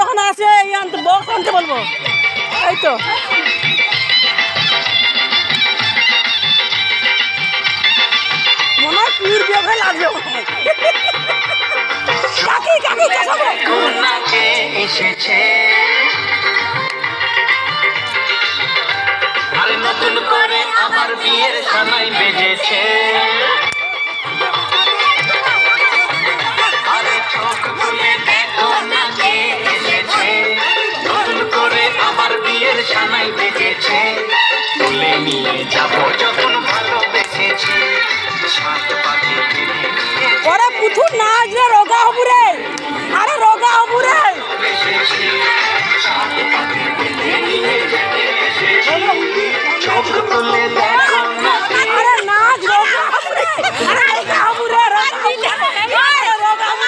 যখন আসে এই আনতে বক্স আনতে বলবো। এই তো মনে হয় পিউর বিয়ে ভাই লাগবে কাকি কাকি কোনাকে এসেছে আর নতুন করে আমার বিয়ের সানাই বেজেছে আরে চোখ খুলে দেখো না কে এসেছে নতুন করে আমার বিয়ের সানাই বেজেছে তুলে নিয়ে যাবো যখন ভালোবেসেছি সাত পাখি ওরে পুতুল না আজরে রোগা হবু রে আরে রোগা হবু রে চোখ তুলে দেখো না আরে নাচ রোগা হবু রে আরে রোগা হবু রে রোগা হবু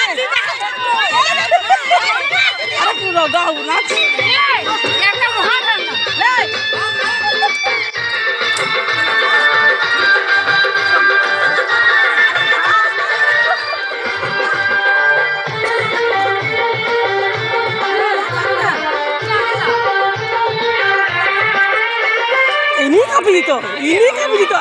আরে তুই রোগা হবু নাচ ini kapi itu